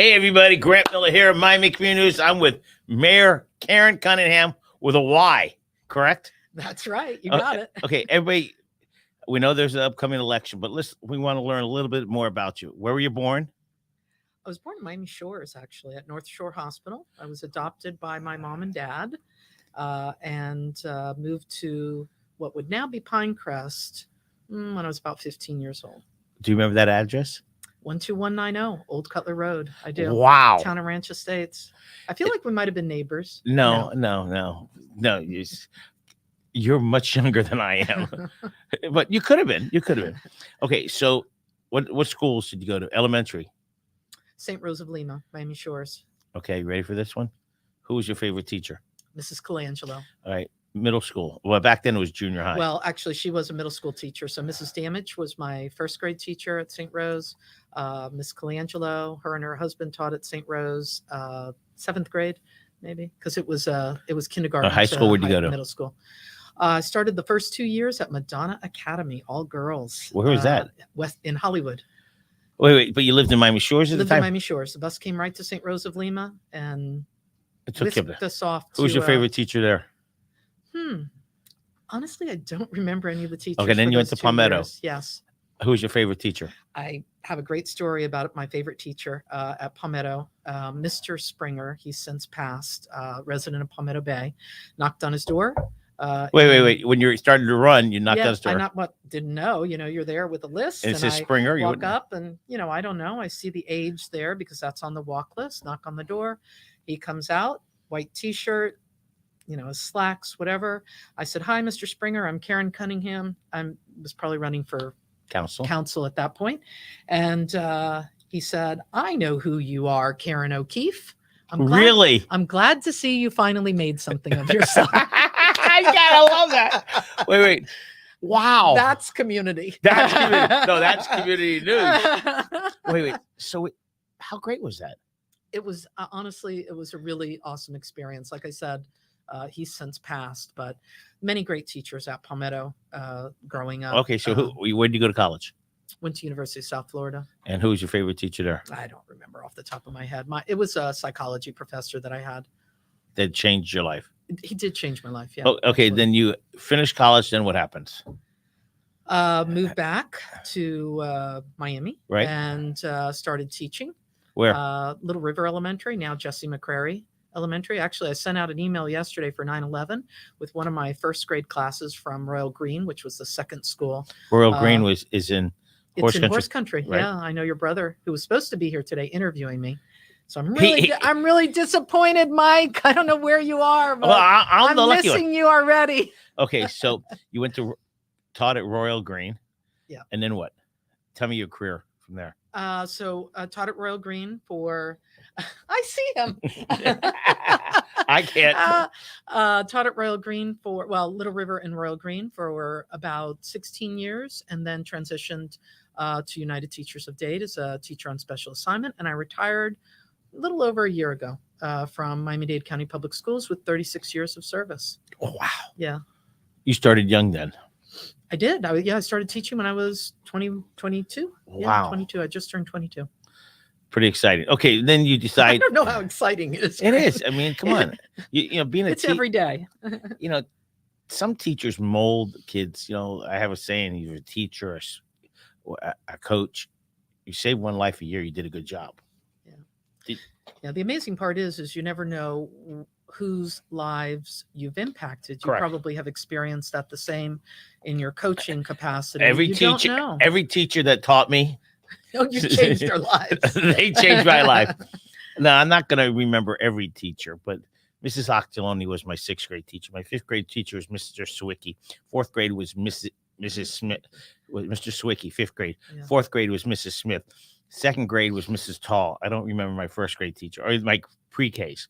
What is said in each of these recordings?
Hey, everybody. Grant Miller here, Miami Community News. I'm with Mayor Karyn Cunningham with a Y, correct? That's right. You got it. Okay, everybody, we know there's an upcoming election, but we want to learn a little bit more about you. Where were you born? I was born in Miami Shores, actually, at North Shore Hospital. I was adopted by my mom and dad and moved to what would now be Pinecrest when I was about 15 years old. Do you remember that address? 12190 Old Cutler Road. I do. Wow. Town and Ranch Estates. I feel like we might have been neighbors. No. You're much younger than I am, but you could have been. Okay, so what schools did you go to? Elementary. St. Rose of Lima, Miami Shores. Okay, you ready for this one? Who was your favorite teacher? Mrs. Colangelo. All right, middle school. Well, back then it was junior high. Well, actually, she was a middle school teacher. So Mrs. Damage was my first grade teacher at St. Rose. Miss Colangelo, her and her husband taught at St. Rose, seventh grade, maybe, because it was kindergarten. High school. Where'd you go to? Middle school. I started the first 2 years at Madonna Academy, all girls. Where was that? West in Hollywood. Wait, but you lived in Miami Shores at the time? Lived in Miami Shores. The bus came right to St. Rose of Lima and whisked us off. Who was your favorite teacher there? Honestly, I don't remember any of the teachers. Okay, then you went to Palmetto. Years. Yes. Who was your favorite teacher? I have a great story about my favorite teacher at Palmetto, Mr. Springer. He's since passed, resident of Palmetto Bay. Knocked on his door. Wait. When you started to run, you knocked on his door. I didn't know. You're there with a list. And it says Springer. You walk up and, I don't know. I see the age there because that's on the walk list. Knock on the door. He comes out, white T-shirt, his slacks, whatever. I said, "Hi, Mr. Springer. I'm Karyn Cunningham." I was probably running for council at that point. And he said, "I know who you are, Karen O'Keefe. Really? I'm glad to see you finally made something of yourself." I love that. Wait. Wow. That's community. That's community. No, that's community news. Wait. So how great was that? It was, honestly, it was a really awesome experience. Like I said, he's since passed, but many great teachers at Palmetto growing up. Okay, so where did you go to college? Went to University of South Florida. And who was your favorite teacher there? I don't remember off the top of my head. It was a psychology professor that I had. That changed your life? He did change my life, yeah. Oh, okay, then you finished college, then what happens? Moved back to Miami. Right. And started teaching. Where? Little River Elementary, now Jesse McCrary Elementary. Actually, I sent out an email yesterday for 9/11 with one of my first grade classes from Royal Green, which was the second school. Royal Green is in Horse Country. Right? Yeah, I know your brother, who was supposed to be here today, interviewing me. So I'm really disappointed, Mike. I don't know where you are, but I'm missing you already. Okay, so you taught at Royal Green. Yeah. And then what? Tell me your career from there. So taught at Royal Green for, I see him. I can't. Taught at Royal Green for, Little River and Royal Green for about 16 years, and then transitioned to United Teachers of Dade as a teacher on special assignment. And I retired a little over a year ago from Miami-Dade County Public Schools with 36 years of service. Oh, wow. Yeah. You started young then. I did. I started teaching when I was 22. Wow. Yeah, 22. I just turned 22. Pretty exciting. Okay, then you decide. I don't know how exciting it is. It is. I mean, come on. Being it's every day. Some teachers mold kids. I have a saying: you're a teacher or a coach. You save one life a year. You did a good job. Yeah. The amazing part is you never know whose lives you've impacted. You Correct. Probably have experienced that the same in your coaching capacity. Every teacher that taught me, you changed their lives. They changed my life. No, I'm not going to remember every teacher, but Mrs. Octoloni was my 6th grade teacher. My 5th grade teacher was Mr. Sawicki. 4th grade was Mrs. Smith. Mr. Sawicki, 5th grade. Yeah. 4th grade was Mrs. Smith. 2nd grade was Mrs. Tall. I don't remember my 1st grade teacher or my pre-Ks.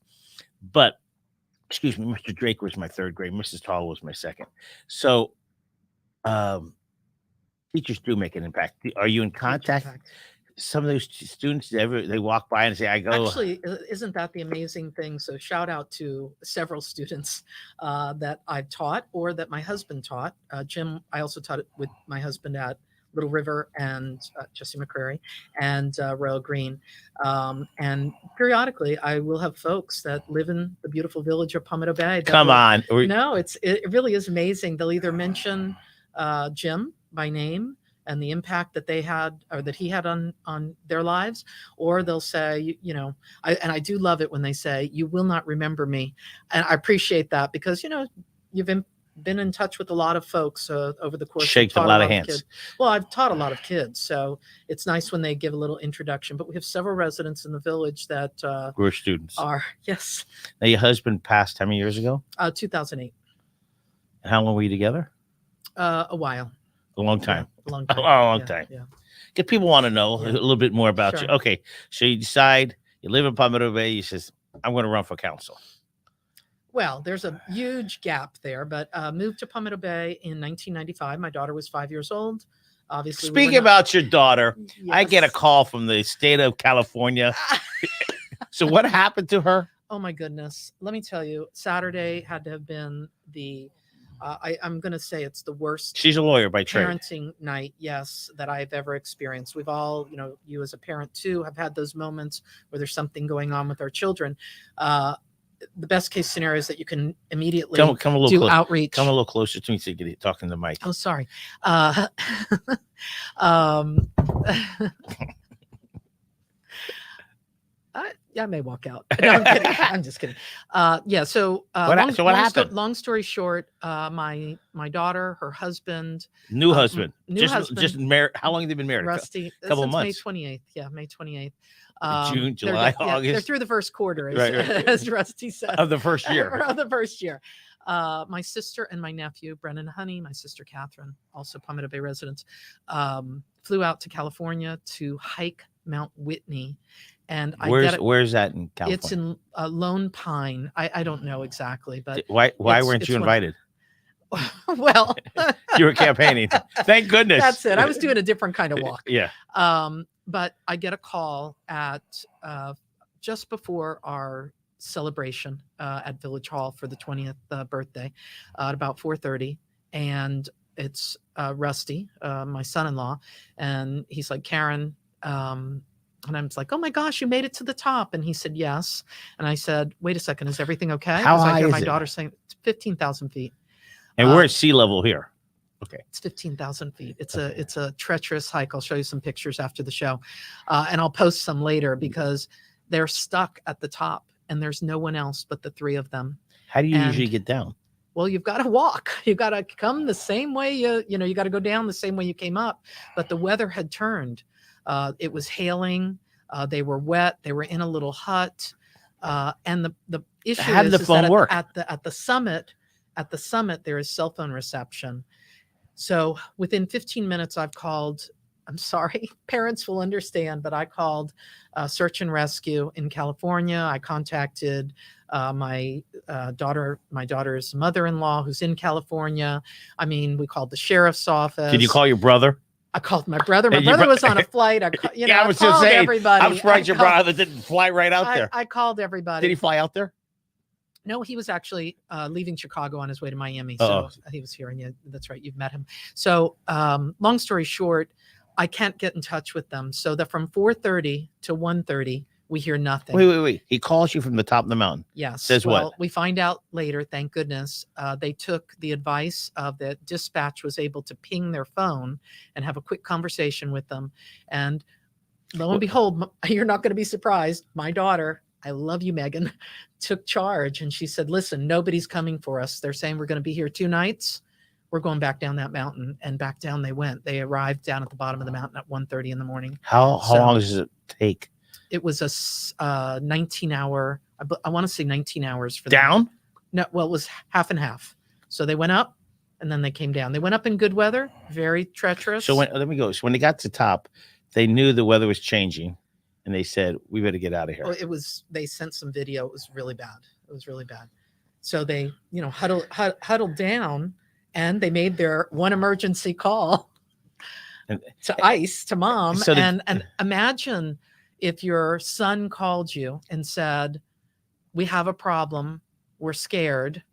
But, excuse me, Mr. Drake was my 3rd grade. Mrs. Tall was my 2nd. So, teachers do make an impact. Are you in contact? Some of those students, they walk by and say, I go. Actually, isn't that the amazing thing? So shout out to several students that I've taught or that my husband taught. Jim, I also taught it with my husband at Little River and Jesse McCrary and Royal Green. And periodically, I will have folks that live in the beautiful village of Palmetto Bay. That Come will, on. no, it really is amazing. They'll either mention Jim by name and the impact that they had or that he had on their lives, or they'll say, you know, and I do love it when they say, "You will not remember me," and I appreciate that because you've been in touch with a lot of folks over the course. Shaked a lot of hands. Kids. Well, I've taught a lot of kids, so it's nice when they give a little introduction. But we have several residents in the village that We're students. Yes. Now, your husband passed how many years ago? 2008. How long were you together? A while. A long time. Yeah, a long time. A long time. Yeah. Because people want to know a little bit more about Sure. you. Okay, so you decide you live in Palmetto Bay. You says, "I'm going to run for council." Well, there's a huge gap there, but moved to Palmetto Bay in 1995. My daughter was 5 years old. Obviously, Speaking about your daughter, I get a Yes. call from the state of California. So what happened to her? Oh my goodness. Let me tell you, Saturday had to have been I'm going to say it's the worst She's a lawyer by trade. parenting night, yes, that I've ever experienced. We've all, you as a parent too, have had those moments where there's something going on with our children. The best case scenario is that you can immediately Come a little do closer. outreach. Come a little closer to me so you can talk in the mic. Oh, sorry. I may walk out. No, I'm kidding. I'm just kidding. Yeah. So, What happened? Long story short, my daughter, her husband, New husband. new just husband. just married. How long have they been married? Rusty, couple since months. May 28th. Yeah, May 28th. June, They're July, they're August. through the first quarter, as, Right. as Rusty said. Of the first year. Of the first year. My sister and my nephew, Brennan Honey, my sister Catherine, also Palmetto Bay residents, flew out to California to hike Mount Whitney. And Where's that in California? it's in Lone Pine. I don't know exactly, but Why weren't it's you invited? well, You were campaigning. Thank goodness. that's it. I was doing a different kind of walk. Yeah. But I get a call at just before our celebration at Village Hall for the 20th birthday at about 4:30, and it's Rusty, my son-in-law, and he's like, "Karyn," and I'm like, "Oh my gosh, you made it to the top!" And he said, "Yes." And I said, "Wait a second, is everything okay?" How I high hear is my it? daughter saying it's 15,000 feet. And we're at sea level here. Okay. It's 15,000 feet. It's a treacherous hike. I'll show you some pictures after the show, and I'll post some later because they're stuck at the top, and there's no one else but the three of them. How do you And- usually get down? Well, you've got to walk. You've got to come the same way you got to go down the same way you came up. But the weather had turned. It was hailing. They were wet. They were in a little hut. And the issue How did the is phone that work? at the summit there is cell phone reception. So within 15 minutes, I've called. I'm sorry, parents will understand, but I called search and rescue in California. I contacted my daughter's mother-in-law, who's in California. I mean, we called the sheriff's office. Did you call your brother? I called my brother. My And your brother bro- was on a flight. I Yeah, I was just called saying, everybody. I'm surprised your I called- brother didn't fly right out there. I called everybody. Did he fly out there? No, he was actually leaving Chicago on his way to Miami. Oh. So he was here, and yeah, that's right. You've met him. So long story short, I can't get in touch with them. So that from 4:30 to 1:30, we hear nothing. Wait. He calls you from the top of the mountain. Yes. Says what? Well, we find out later, thank goodness. They took the advice of the dispatch, was able to ping their phone and have a quick conversation with them. And lo and behold, you're not going to be surprised. My daughter, I love you, Megan, took charge. And she said, "Listen, nobody's coming for us. They're saying we're going to be here 2 nights. We're going back down that mountain." And back down they went. They arrived down at the bottom of the mountain at 1:30 in the morning. How So- long does it take? It was a 19-hour, I want to say 19 hours for them. Down? No, well, it was half and half. So they went up and then they came down. They went up in good weather, very treacherous. So let me go. So when they got to the top, they knew the weather was changing, and they said, "We better get out of here." They sent some video. It was really bad. It was really bad. So they, huddled down, and they made their one emergency call to ICE, to mom. So and imagine if your son called you and said, "We have a problem. We're scared.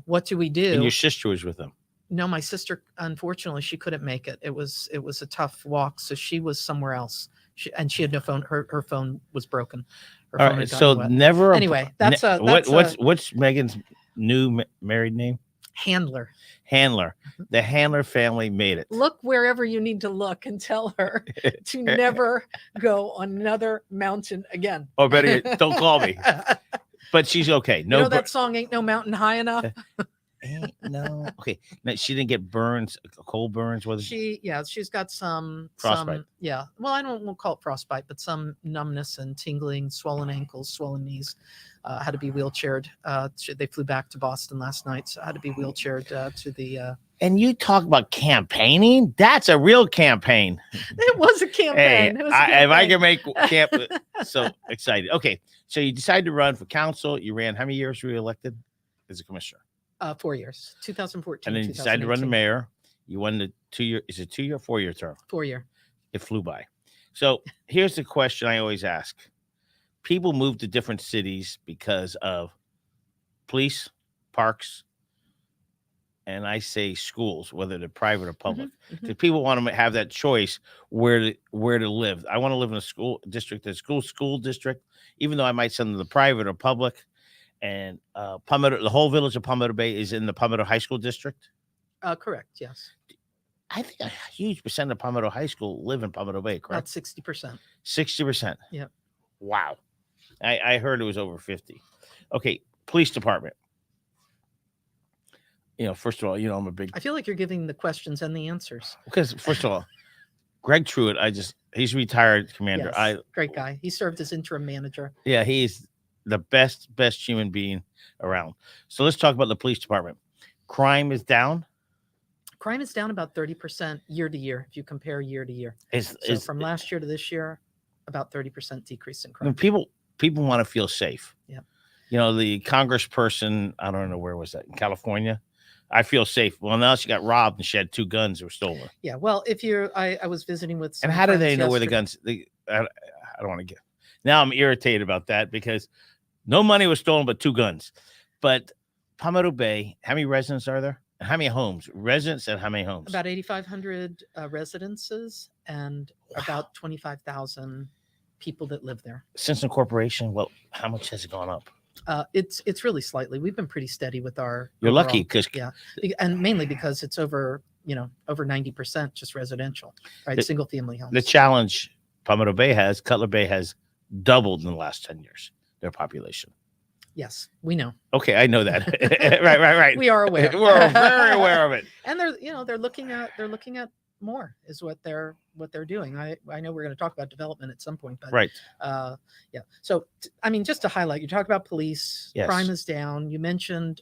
What do we do?" And your sister was with them. No, my sister, unfortunately, she couldn't make it. It was a tough walk, so she was somewhere else. She had no phone. Her phone was broken. Her All phone right. had gotten So wet. never. Anyway, that's a What's Megan's new married name? handler. Handler. The Handler family made it. Look wherever you need to look and tell her to never go on another mountain again. Or better yet, don't call me. But she's okay. No, You know that song, "Ain't No Mountain High Enough"? ain't no. Okay. No, she didn't get burns, cold burns. Was She's got some Frostbite. Well, I don't won't call it frostbite, but some numbness and tingling, swollen ankles, swollen knees. Had to be wheelchaired. They flew back to Boston last night, so had to be wheelchaired to the. And you talk about campaigning? That's a real campaign. It was a campaign. Hey, It was a campaign. if I can make camp, so excited. Okay, so you decided to run for council. You ran how many years were you elected as a commissioner? 4 years, 2014. And then you decided to run the 2018. mayor. You won the 2-year. Is it 2-year, 4-year term? 4 year. It flew by. So here's the question I always ask: people move to different cities because of police, parks, and I say schools, whether they're private or public, because people want to have that choice where to live. I want to live in a school district, school district, even though I might send them to private or public. And Palmetto, the whole village of Palmetto Bay is in the Palmetto High School district. Correct. Yes. I think a huge percent of Palmetto High School live in Palmetto Bay, About correct? 60%. 60%. Yep. Wow. I heard it was over 50. Okay. Police department. First of all, I'm a big. I feel like you're giving the questions and the answers. Because first of all, Greg Truitt, he's retired commander. Yes, great guy. He served as interim manager. Yeah, he's the best human being around. So let's talk about the police department. Crime is down. Crime is down about 30% year to year if you compare year to year. Is from last year to this year, about 30% decrease in crime. People want to feel safe. Yeah. The congressperson, I don't know, where was that? In California? I feel safe. Well, now she got robbed and she had 2 guns that were stolen. Yeah. Well, I was visiting with some and how do they friends know where the yesterday. guns? I don't want to get. Now I'm irritated about that because no money was stolen, but 2 guns. But Palmetto Bay, how many residents are there? And how many homes? Residents and how many homes? About 8,500 residences and about 25,000 people that live there. Since incorporation, well, how much has it gone up? It's really slightly. We've been pretty steady with our. You're overall, lucky because and mainly because it's over 90% just residential, right? Single family homes. The challenge Palmetto Bay has, Cutler Bay has doubled in the last 10 years, their population. Yes, we know. Okay, I know that. right. We are aware. We're very aware of it. And they're looking at more is what they're doing. I know we're going to talk about development at some point, but right. Yeah. So just to highlight, you talk about police. Yes. Crime is down. You mentioned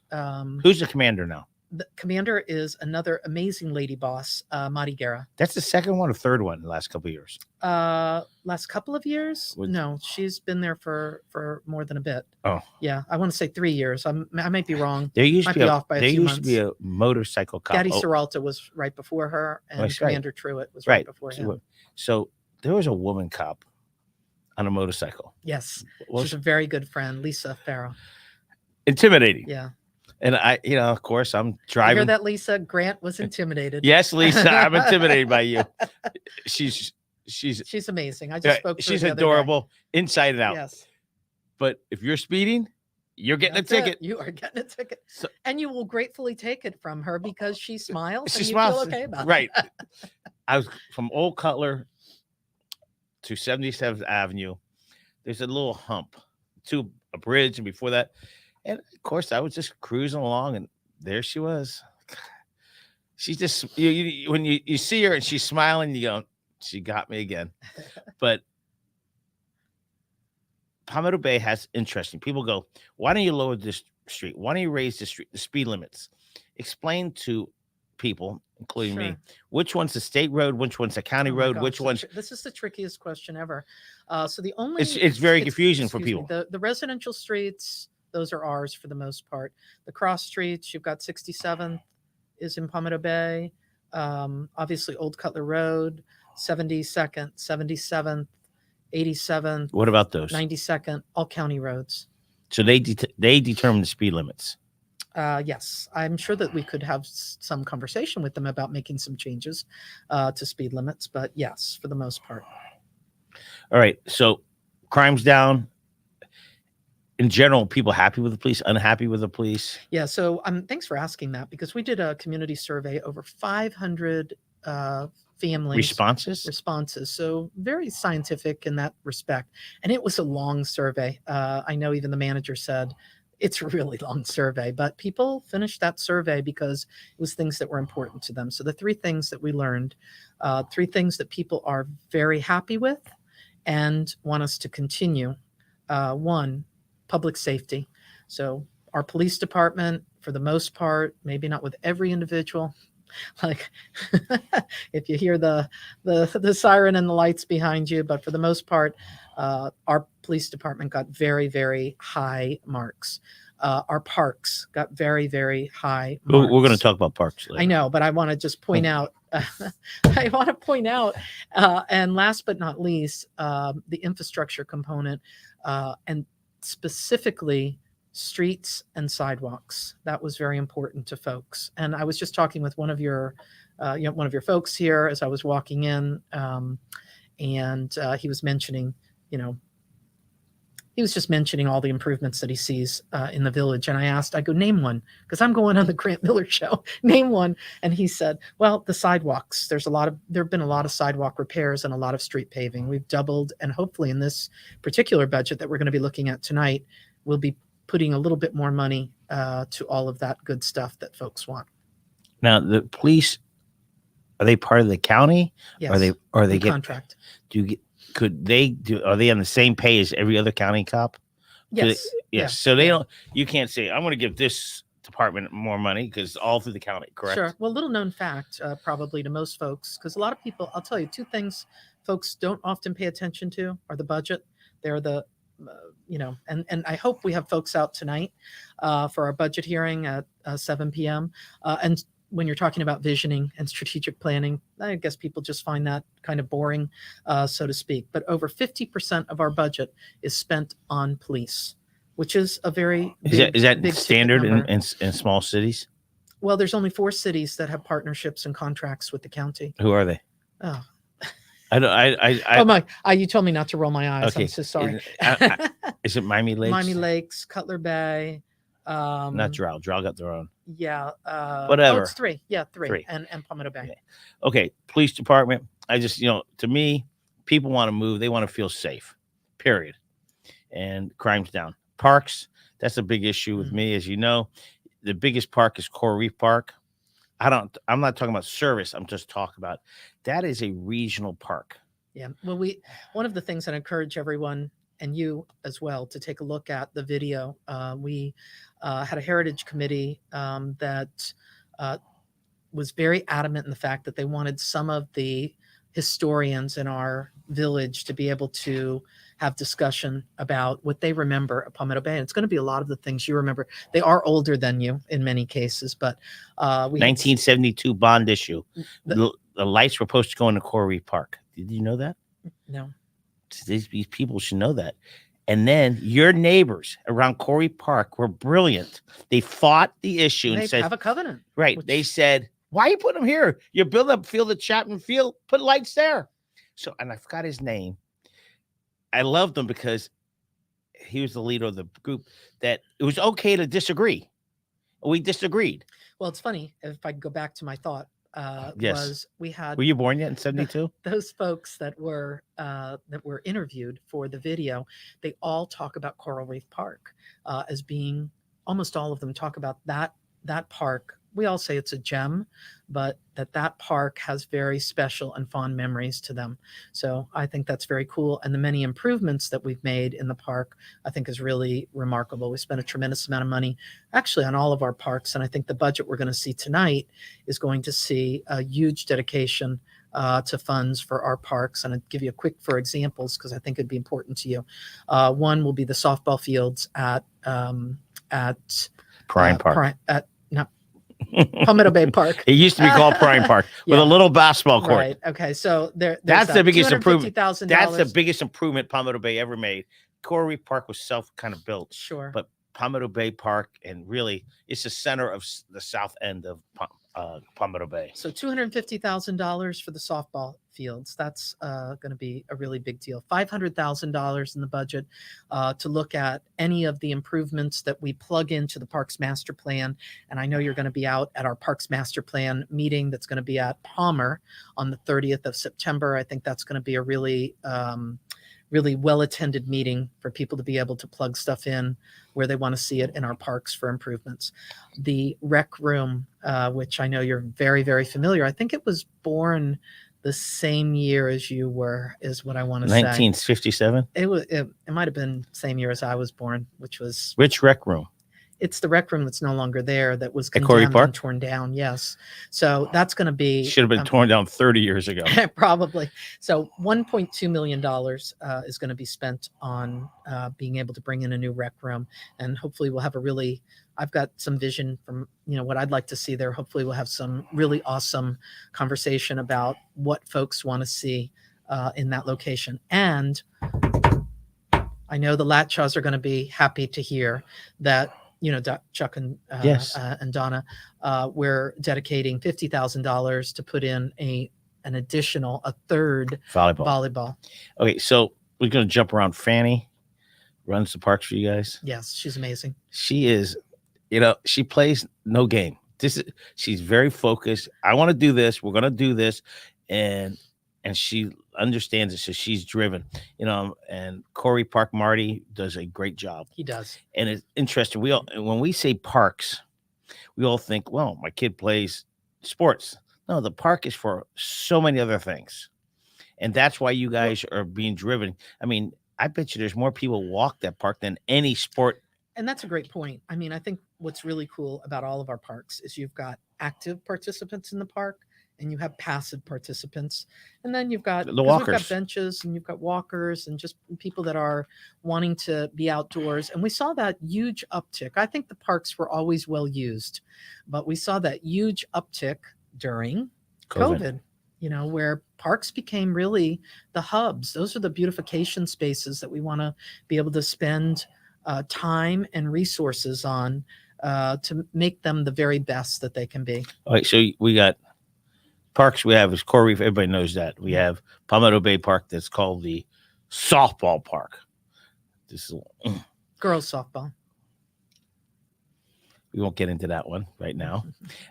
who's the commander now? The commander is another amazing lady boss, Madi Guerra. That's the second one or third one in the last couple of years. Last couple of years? No, she's been there for more than a bit. Oh, yeah. I want to say 3 years. I might be wrong. There used to be off by a few months. There used to be a motorcycle cop. Gaddy Serralta was right before her, and Commander Truitt was right before him. So there was a woman cop on a motorcycle. Yes, she's a very good friend, Lisa Farrow. Intimidating. Yeah. And of course, I'm driving. You hear that, Lisa? Grant was intimidated. Yes, Lisa, I'm intimidated by you. She's amazing. I just spoke to her. She's adorable, inside and out. Yes. But if you're speeding, you're getting a ticket. You are getting a ticket, and you will gratefully take it from her because she smiles. She and smiles. You feel okay about right. it. I was from Old Cutler to 77th Avenue. There's a little hump to a bridge, and before that. And of course, I was just cruising along, and there she was. She's just when you see her and she's smiling, you go, "She got me again." But Palmetto Bay has interesting. People go, "Why don't you lower this street? Why don't you raise the speed limits?" Explain to people, including me, which one's the state road, which one's the county road, which one's. This is the trickiest question ever. So the only it's very confusing for people. The residential streets. Those are ours for the most part. The cross streets, you've got 67th is in Palmetto Bay. Obviously, Old Cutler Road, 72nd, 77th, 87th. What about those? 92nd, all county roads. So they determine the speed limits. Yes, I'm sure that we could have some conversation with them about making some changes to speed limits, but yes, for the most part. All right. So crime's down. In general, people happy with the police, unhappy with the police. Yeah. So thanks for asking that, because we did a community survey, over 500 families responses. So very scientific in that respect. And it was a long survey. I know even the manager said it's a really long survey, but people finished that survey because it was things that were important to them. So the three things that we learned, three things that people are very happy with and want us to continue. One, public safety. So our police department, for the most part, maybe not with every individual, like if you hear the siren and the lights behind you, but for the most part, our police department got very, very high marks. Our parks got very, very high marks. We're going to talk about parks later. I know, but I want to just point out, I want to point out, and last but not least, the infrastructure component, and specifically streets and sidewalks. That was very important to folks. And I was just talking with one of your folks here as I was walking in, and he was mentioning, he was just mentioning all the improvements that he sees in the village. And I go, name one, because I'm going on the Grant Miller show. Name one. And he said, well, the sidewalks. There have been a lot of sidewalk repairs and a lot of street paving. We've doubled, and hopefully in this particular budget that we're going to be looking at tonight, we'll be putting a little bit more money to all of that good stuff that folks want. Now, the police, are they part of the county? Yes. Are they contract? Are they on the same pay as every other county cop? Yes. Yes. So they don't. You can't say I'm going to give this department more money because all through the county. Correct. Sure. Well, little known fact, probably to most folks, because a lot of people, I'll tell you, two things folks don't often pay attention to are the budget. They're the and I hope we have folks out tonight for our budget hearing at 7 p.m. And when you're talking about visioning and strategic planning, I guess people just find that kind of boring, so to speak. But over 50% of our budget is spent on police, which is a very is that standard in small cities? Well, there's only 4 cities that have partnerships and contracts with the county. Who are they? Oh. You told me not to roll my eyes. Okay. I'm so sorry. Is it Miami Lakes? Miami Lakes, Cutler Bay. Not Drow. Drow got their own. Yeah. Whatever. It's 3. Yeah, 3. And Palmetto Bay. Yeah. Okay. Police department. I just, to me, people want to move. They want to feel safe, period. And crime's down. Parks. That's a big issue with me. As you know, the biggest park is Coral Reef Park. I'm not talking about service. I'm just talking about that is a regional park. Yeah. Well, one of the things that I encourage everyone, and you as well, to take a look at the video. We had a heritage committee that was very adamant in the fact that they wanted some of the historians in our village to be able to have discussion about what they remember at Palmetto Bay. And it's going to be a lot of the things you remember. They are older than you in many cases, but 1972 bond issue. The lights were supposed to go into Coral Reef Park. Did you know that? No. These people should know that. And then your neighbors around Coral Reef Park were brilliant. They fought the issue and said, have a covenant. Right. They said, why are you putting them here? You build up field at Chapman Field, put lights there. So, and I forgot his name. I loved him because he was the leader of the group, that it was okay to disagree. We disagreed. Well, it's funny, if I go back to my thought, yes. Were you born yet in 72? Those folks that were interviewed for the video, they all talk about Coral Reef Park as being, almost all of them talk about that park. We all say it's a gem, but that park has very special and fond memories to them. So I think that's very cool. And the many improvements that we've made in the park, I think, is really remarkable. We spent a tremendous amount of money actually on all of our parks. And I think the budget we're going to see tonight is going to see a huge dedication to funds for our parks. And I'll give you a quick for examples, because I think it'd be important to you. One will be the softball fields at Prime Park. Palmetto Bay Park. It used to be called Prime Park with a little basketball court. Right. Okay. So that's the biggest improvement. $250,000. That's the biggest improvement Palmetto Bay ever made. Coral Reef Park was kind of built. Sure. But Palmetto Bay Park, and really, it's the center of the south end of Palmetto Bay. So $250,000 for the softball fields. That's going to be a really big deal. $500,000 in the budget to look at any of the improvements that we plug into the Parks Master Plan. And I know you're going to be out at our Parks Master Plan meeting that's going to be at Palmer on the 30th of September. I think that's going to be a really really well-attended meeting for people to be able to plug stuff in where they want to see it in our parks for improvements. The rec room, which I know you're very, very familiar. I think it was born the same year as you were, is what I want to say. 1957. It might have been same year as I was born, which was Which rec room? It's the rec room that's no longer there that was At Corey condemned Park? and torn down. Yes. So that's going to be Should have been torn down 30 years ago. probably. So $1.2 million is going to be spent on being able to bring in a new rec room. And hopefully we'll have I've got some vision from, what I'd like to see there. Hopefully we'll have some really awesome conversation about what folks want to see in that location. And I know the Latshaws are going to be happy to hear that, Chuck and Yes. And Donna, we're dedicating $50,000 to put in a third volleyball. Okay, so we're going to jump around. Fanny runs the parks for you guys. Yes, she's amazing. She is, she plays no game. She's very focused. I want to do this. We're going to do this. And she understands it. So she's driven, and Corey Park Marty does a great job. He does. And it's interesting. When we say parks, we all think, well, my kid plays sports. No, the park is for so many other things. And that's why you guys are being driven. I mean, I bet you there's more people walk that park than any sport. And that's a great point. I mean, I think what's really cool about all of our parks is you've got active participants in the park and you have passive participants. And then you've got the walkers. We've got benches and you've got walkers and just people that are wanting to be outdoors. And we saw that huge uptick. I think the parks were always well used, but we saw that huge uptick during COVID. Where parks became really the hubs. Those are the beautification spaces that we want to be able to spend time and resources on to make them the very best that they can be. All right, so we got parks. We have is Corey. Everybody knows that. We have Palmetto Bay Park that's called the softball park. This is girls softball. We won't get into that one right now.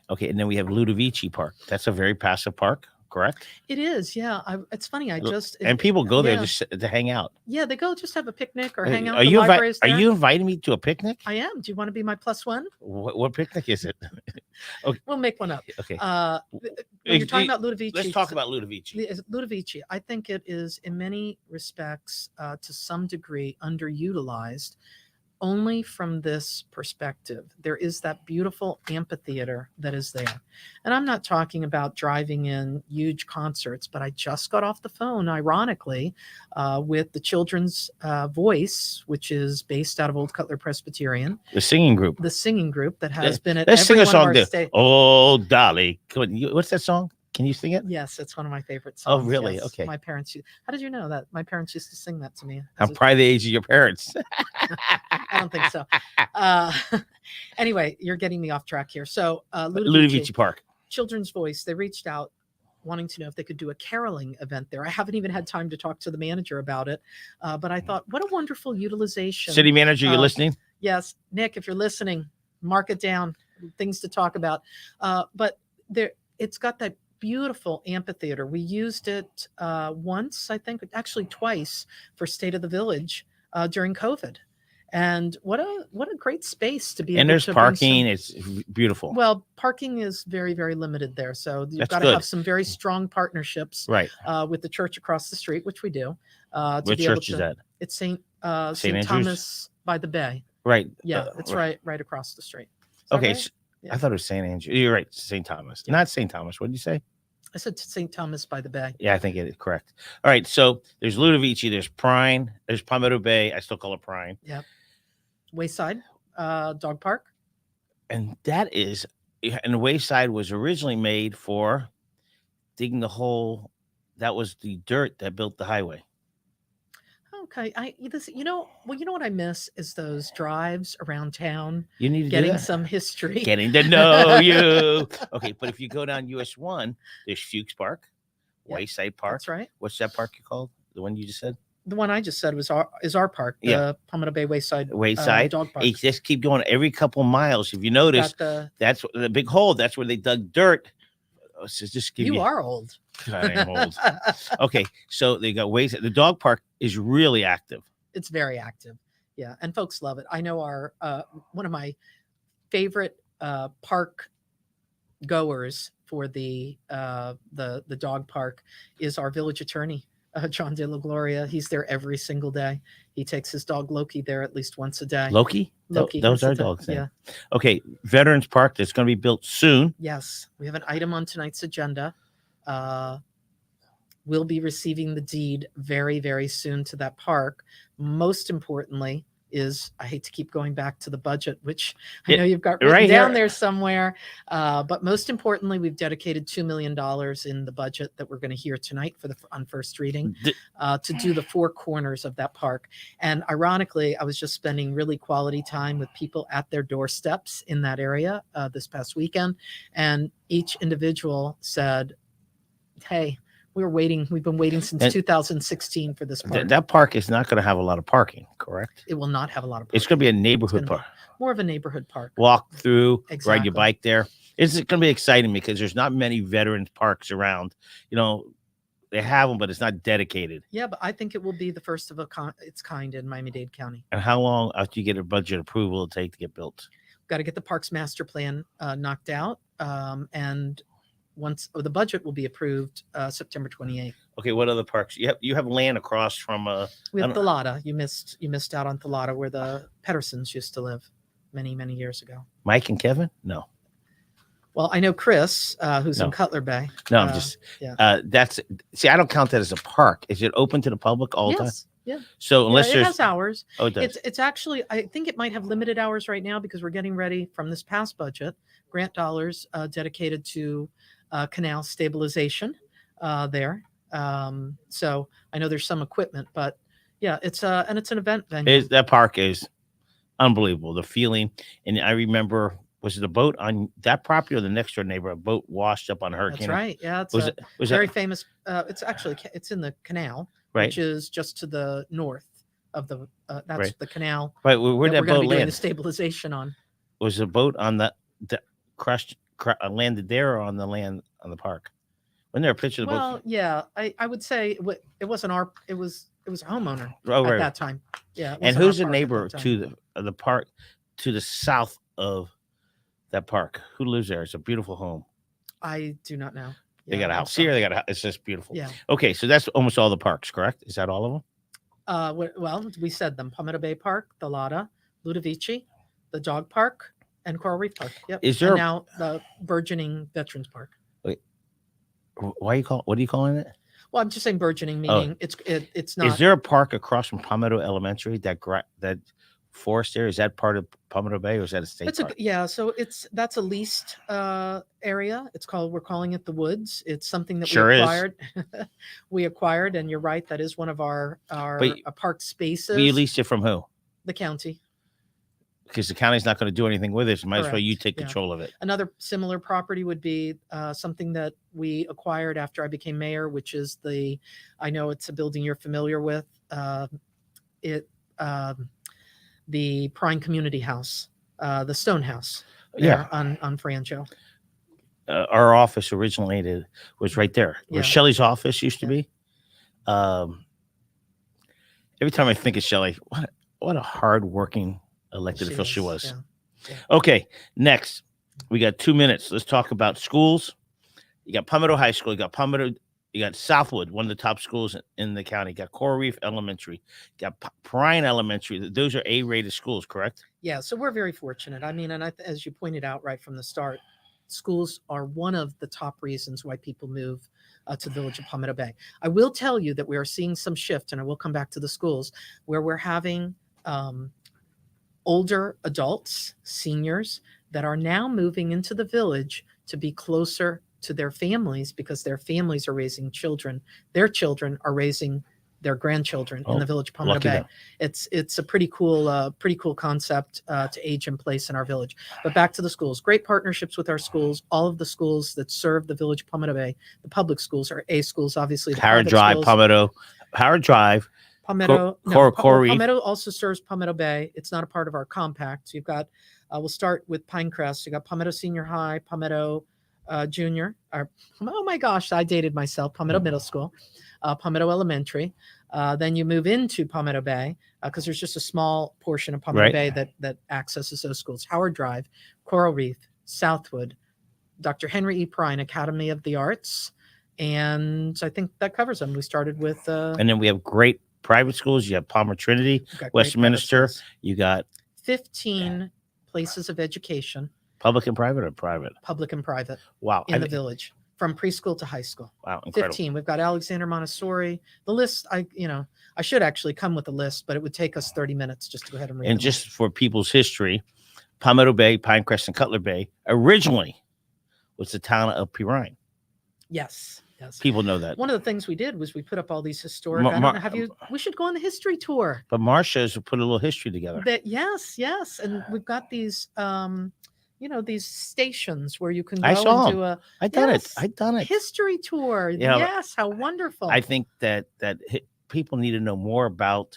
Okay, and then we have Ludovici Park. That's a very passive park. Correct? It is, yeah. It's funny. And people go there just to hang out. Yeah, they go just have a picnic or hang out. Are you inviting me to a picnic? I am. Do you want to be my plus one? What picnic is it? Okay. We'll make one up. Okay. When you're talking about Ludovici. Let's talk about Ludovici. Ludovici, I think it is in many respects, to some degree, underutilized. Only from this perspective. There is that beautiful amphitheater that is there. And I'm not talking about driving in huge concerts, but I just got off the phone, ironically, with the Children's Voice, which is based out of Old Cutler Presbyterian. The singing group. The singing group that has been at Let's every sing a one song of our states. Oh, Dolly. What's that song? Can you sing it? Yes, it's one of my favorite songs. Oh, really? Yes. Okay. My parents how did you know that? My parents used to sing that to me. I'm probably the age of your parents. I don't think so. Anyway, you're getting me off track here. So Ludovici Park. Children's Voice, they reached out wanting to know if they could do a caroling event there. I haven't even had time to talk to the manager about it, but I thought, what a wonderful utilization. City manager, you're listening? Yes. Nick, if you're listening, mark it down. Things to talk about. But it's got that beautiful amphitheater. We used it once, I think, actually twice for State of the Village during COVID. And what a great space to be. And there's parking. It's beautiful. Well, parking is very, very limited there. So you've got to have some very strong partnerships, right, with the church across the street, which we do. What church is that? It's St. Thomas by the Bay. Right. Yeah, it's right across the street. Okay. Right? I thought it was St. Andrew. You're right. St. Thomas. Yeah. Not St. Thomas. What did you say? I said St. Thomas by the Bay. Yeah, I think it is correct. All right. So there's Ludovici, there's Prine, there's Palmetto Bay. I still call it Prine. Yep. Wayside Dog Park. And the Wayside was originally made for digging the hole. That was the dirt that built the highway. Okay. Well, you know what I miss is those drives around town, You need to do getting that. some history. Getting to know you. Okay, but if you go down US 1, there's Fuchs Park, Yep, Wayside Park. That's right. What's that park you called? The one you just said? The one I just said was our park, Yeah. the Palmetto Bay Wayside Wayside. Dog Park. You just keep going every couple miles. If you notice, Got that's the big hole. That's where they dug dirt. So just give you you. are old. I am old. Okay, so they got Wayside. The dog park is really active. It's very active. Yeah, and folks love it. I know our one of my favorite park goers for the dog park is our village attorney, John De La Gloria. He's there every single day. He takes his dog Loki there at least once a day. Loki? Loki. Those that's are the- dogs. Yeah. Okay, Veterans Park that's going to be built soon. Yes, we have an item on tonight's agenda. We'll be receiving the deed very, very soon to that park. Most importantly is, I hate to keep going back to the budget, which I know you've got written right down here. there somewhere. But most importantly, we've dedicated $2 million in the budget that we're going to hear tonight on first reading to do the four corners of that park. And ironically, I was just spending really quality time with people at their doorsteps in that area this past weekend. And each individual said, hey, we've been waiting since And 2016 for this park. That park is not going to have a lot of parking, correct? It will not have a lot of parking. It's going to be a neighborhood gonna be park. More of a neighborhood park. Walk through, ride Exactly. your bike there. It's going to be exciting because there's not many veterans parks around. You know, they have them, but it's not dedicated. Yeah, but I think it will be the first of its kind in Miami-Dade County. And how long after you get a budget approval will it take to get built? Got to get the parks master plan knocked out, and once the budget will be approved September 28th. Okay, what other parks? You have land across from We have I don't- Thalata. You missed out on Thalata, where the Pedersons used to live many, many years ago. Mike and Kevin? No. Well, I know Chris, who's No. in Cutler Bay. No, I'm just that's I don't count that as a park. Is it open to the public all the time? Yes. Yeah. So unless it there's has hours. oh, it does. It's actually, I think it might have limited hours right now because we're getting ready from this past budget, grant dollars dedicated to canal stabilization there. So I know there's some equipment, but yeah, it's an event venue. That park is unbelievable. The feeling, and I remember, was it a boat on that property or the next door neighbor? A boat washed up on Hurricane. That's right. Yeah, it's Was very that famous. It's in the canal, right? which is just to the north of the. That's Right. the canal. Right. Where that that we're going to boat be doing the land? stabilization on. Was the boat on the crushed landed there or on the land on the park? Wasn't there a picture of the Well, boat? yeah, I would say it wasn't it was a homeowner Oh, at right. that time. Yeah. it And wasn't our who's the park at neighbor that time. to the park to the south of that park? Who lives there? It's a beautiful home. I do not know. They Yeah, got a I'm house sorry. here. They got a house. It's just beautiful. Yeah. Okay, so that's almost all the parks, correct? Is that all of them? Well, we said them: Palmetto Bay Park, the Lada, Ludovici, the Dog Park, and Coral Reef Park. Yep. Is there and a- now the burgeoning Veterans Park? What are you calling it? Well, I'm just saying burgeoning, meaning it's not. Is there a park across from Palmetto Elementary that forest there? Is that part of Palmetto Bay or is that a state park? So that's a leased area. We're calling it the Woods. It's something that Sure we is. acquired. We acquired, and you're right, that is one of our But park spaces. You leased it from who? The county. Because the county's not going to do anything with it. So might as well you Correct, take yeah. control of it. Another similar property would be something that we acquired after I became mayor, which is I know it's a building you're familiar with. The Prime Community House, the Stone House. Yeah. On Franjo. Our office originally was right there where Yeah. Shelley's office used to Yeah. be. Every time I think of Shelley, what a hard-working elected official she was. Yeah. Okay, next we got 2 minutes. Let's talk about schools. You got Palmetto High School. You got Southwood, one of the top schools in the county. You got Coral Reef Elementary. You got Prine Elementary. Those are A-rated schools, correct? Yeah, so we're very fortunate. I mean, and as you pointed out right from the start, schools are one of the top reasons why people move to the village of Palmetto Bay. I will tell you that we are seeing some shift, and I will come back to the schools, where we're having older adults, seniors, that are now moving into the village to be closer to their families because their families are raising children. Their children are raising their grandchildren in the village of Palmetto lucky Bay. them. It's a pretty cool concept to age in place in our village. But back to the schools, great partnerships with our schools. All of the schools that serve the village of Palmetto Bay, the public schools are A schools, obviously. The Howard private Drive, schools, Palmetto, Howard Drive, Palmetto, Corey. Palmetto also serves Palmetto Bay. It's not a part of our compact. So you've got, we'll start with Pinecrest. You got Palmetto Senior High, Palmetto Junior, or oh my gosh, I dated myself. Palmetto Middle School, Palmetto Elementary. Then you move into Palmetto Bay because there's just a small portion of Palmetto Bay that accesses those schools. Howard Drive, Coral Reef, Southwood, Dr. Henry E. Prine Academy of the Arts, and I think that covers them. We started with, and then we have great private schools. You have Palmer Trinity, Westminster. You got 15 places of education. Public and private, or private? Public and private. Wow. In the village, from preschool to high school. Wow, incredible. 15. We've got Alexander Montessori. The list, I should actually come with a list, but it would take us 30 minutes just to go ahead and read. And just for people's history, Palmetto Bay, Pinecrest, and Cutler Bay originally was the town of Pirine. Yes. Yes. People know that. One of the things we did was we put up all these historic. I don't know, we should go on the history tour. But Marcia's put a little history together. Yes. And we've got these, these stations where you can go and do a. I've done it. History tour. Yeah, yes, how wonderful. I think that people need to know more about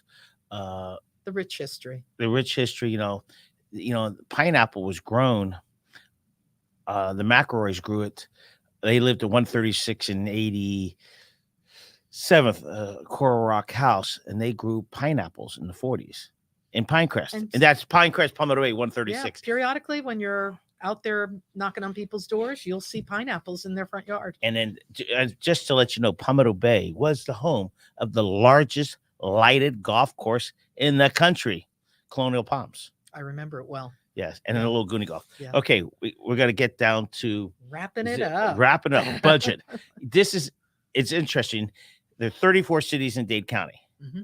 the rich history. The rich history. Pineapple was grown. The McElroys grew it. They lived at 136 and 87th Coral Rock House, and they grew pineapples in the 40s in Pinecrest. And that's Pinecrest, Palmetto Bay, 136. Yeah, periodically, when you're out there knocking on people's doors, you'll see pineapples in their front yard. And then just to let you know, Palmetto Bay was the home of the largest lighted golf course in the country, Colonial Palms. I remember it well. Yes, and then a little Goonie golf. Yeah. Okay, we're going to get down to wrapping it up. Budget. It's interesting. There are 34 cities in Dade County. Mm-hmm.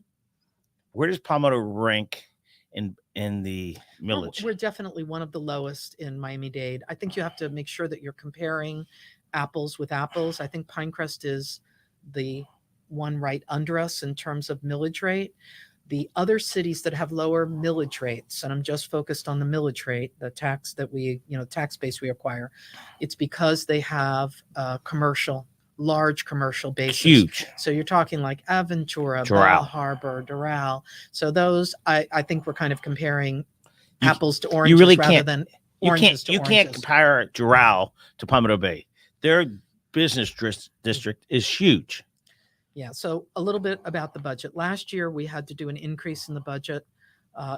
Where does Palmetto rank in the millage? We're definitely one of the lowest in Miami-Dade. I think you have to make sure that you're comparing apples with apples. I think Pinecrest is the one right under us in terms of millage rate. The other cities that have lower millage rates, and I'm just focused on the millage rate, the tax that tax base we acquire, it's because they have large commercial bases. Huge. So you're talking like Aventura, Bal Harbor, Doral. So those, I think we're kind of comparing apples to oranges than oranges to oranges. You can't compare Doral to Palmetto Bay. Their business district is huge. Yeah. So a little bit about the budget. Last year, we had to do an increase in the budget.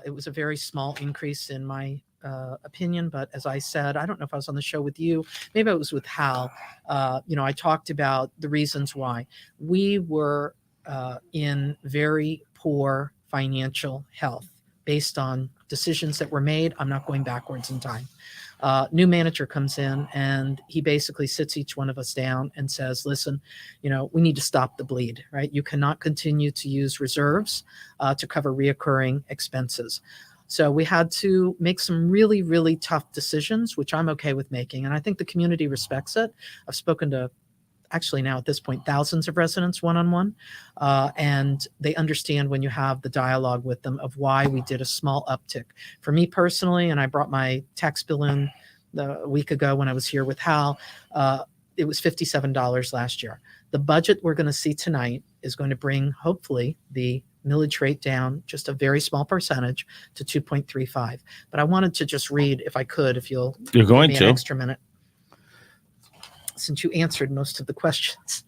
It was a very small increase in my opinion. But as I said, I don't know if I was on the show with you. Maybe I was with Hal. I talked about the reasons why. We were in very poor financial health based on decisions that were made. I'm not going backwards in time. New manager comes in and he basically sits each one of us down and says, listen, we need to stop the bleed, right? You cannot continue to use reserves to cover reoccurring expenses. So we had to make some really, really tough decisions, which I'm okay with making. And I think the community respects it. I've spoken to actually now at this point, thousands of residents one-on-one. And they understand when you have the dialogue with them of why we did a small uptick. For me personally, and I brought my tax bill in a week ago when I was here with Hal, it was $57 last year. The budget we're going to see tonight is going to bring, hopefully, the millage rate down just a very small percentage to 2.35. But I wanted to just read, if I could, if you'll give me an extra minute. Since you answered most of the questions,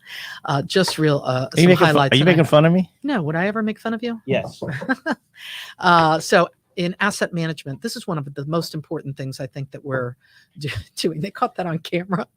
just some highlights. Are you making fun of me? No, would I ever make fun of you? Yes. So in asset management, this is one of the most important things I think that we're doing. They caught that on camera.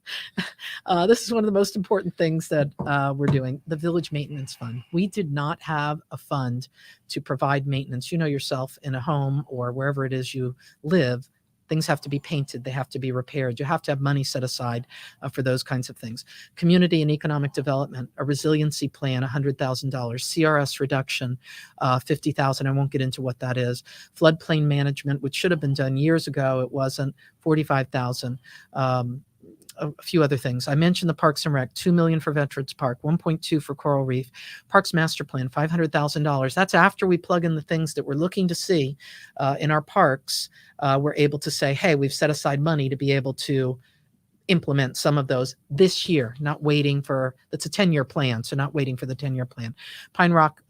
This is one of the most important things that we're doing. The Village Maintenance Fund. We did not have a fund to provide maintenance. You know yourself, in a home or wherever it is you live, things have to be painted. They have to be repaired. You have to have money set aside for those kinds of things. Community and economic development, a resiliency plan, $100,000. CRS reduction, $50,000. I won't get into what that is. Floodplain management, which should have been done years ago. It wasn't. $45,000. a few other things. I mentioned the Parks and Rec, $2 million for Veterans Park, 1.2 for Coral Reef. Parks Master Plan, $500,000. That's after we plug in the things that we're looking to see in our parks. We're able to say, hey, we've set aside money to be able to implement some of those this year, not waiting for, it's a 10-year plan, so not waiting for the 10-year plan. Pine Rock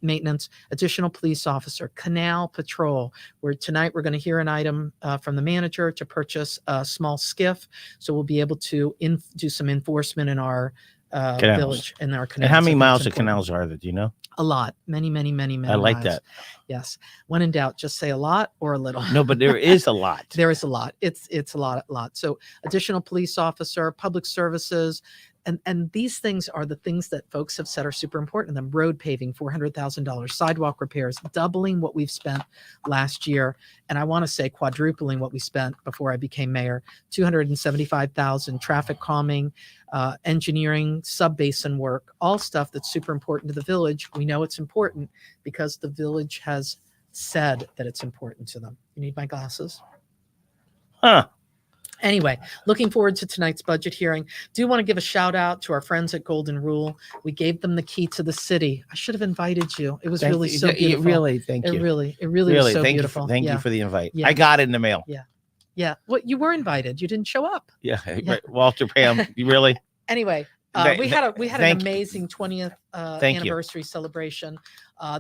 maintenance, additional police officer, canal patrol, where tonight we're going to hear an item from the manager to purchase a small skiff, so we'll be able to do some enforcement in our village, in our canals. And how many miles of canals are there, do you know? A lot. Many I like miles. that. Yes. When in doubt, just say a lot or a little. No, but there is a lot. There is a lot. It's a lot. So additional police officer, public services, and these things are the things that folks have said are super important to them. Road paving, $400,000, sidewalk repairs, doubling what we've spent last year. And I want to say quadrupling what we spent before I became mayor, $275,000, traffic calming, engineering, sub-basin work, all stuff that's super important to the village. We know it's important because the village has said that it's important to them. You need my glasses? Huh. Anyway, looking forward to tonight's budget hearing. Do want to give a shout out to our friends at Golden Rule. We gave them the key to the city. I should have invited you. It was really so beautiful. Really, thank you. It really was so thank beautiful. Thank you for the invite. Yeah. I got it in the mail. Yeah. Well, you were invited. You didn't show up. Yeah. Walter, Pam, you really? Anyway, we had an amazing 20th anniversary celebration.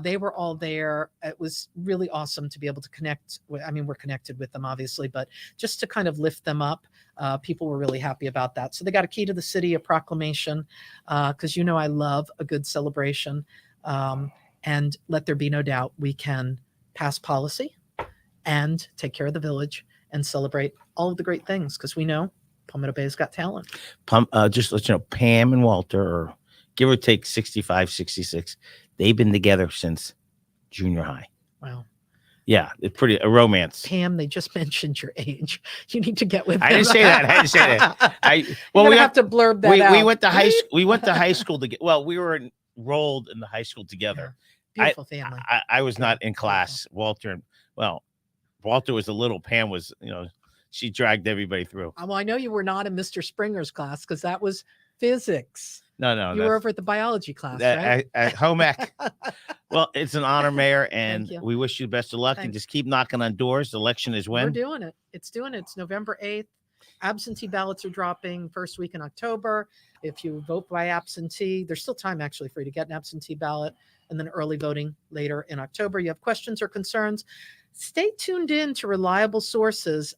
They were all there. It was really awesome to be able to connect. We're connected with them, obviously, but just to kind of lift them up. People were really happy about that. So they got a key to the city, a proclamation, because I love a good celebration. And let there be no doubt, we can pass policy and take care of the village and celebrate all of the great things, because we know Palmetto Bay's got talent. Just to let you know, Pam and Walter are give or take 65, 66. They've been together since junior high. Wow. Yeah, it's pretty a romance. Pam, they just mentioned your age. You need to get with them. I didn't say that. We have to blurb that out. We went to high school. We went to high school together. Well, we were enrolled in the high school together. Beautiful family. I was not in class. Walter was a little. Pam was, she dragged everybody through. Well, I know you were not in Mr. Springer's class because that was physics. No. You were over at the biology class, right? At home ec. Well, it's an honor, Mayor, and we wish you the best of luck. Thanks. And just keep knocking on doors. The election is when? We're doing it. It's November 8th. Absentee ballots are dropping first week in October. If you vote by absentee, there's still time actually for you to get an absentee ballot, and then early voting later in October. You have questions or concerns, stay tuned in to reliable sources.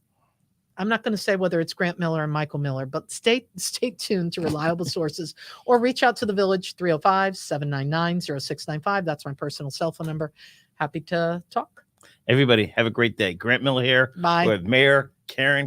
I'm not going to say whether it's Grant Miller and Michael Miller, but stay tuned to reliable sources, or reach out to the village, 305-799-0695. That's my personal cell phone number. Happy to talk. Everybody have a great day. Grant Miller here. Bye. With Mayor Karyn.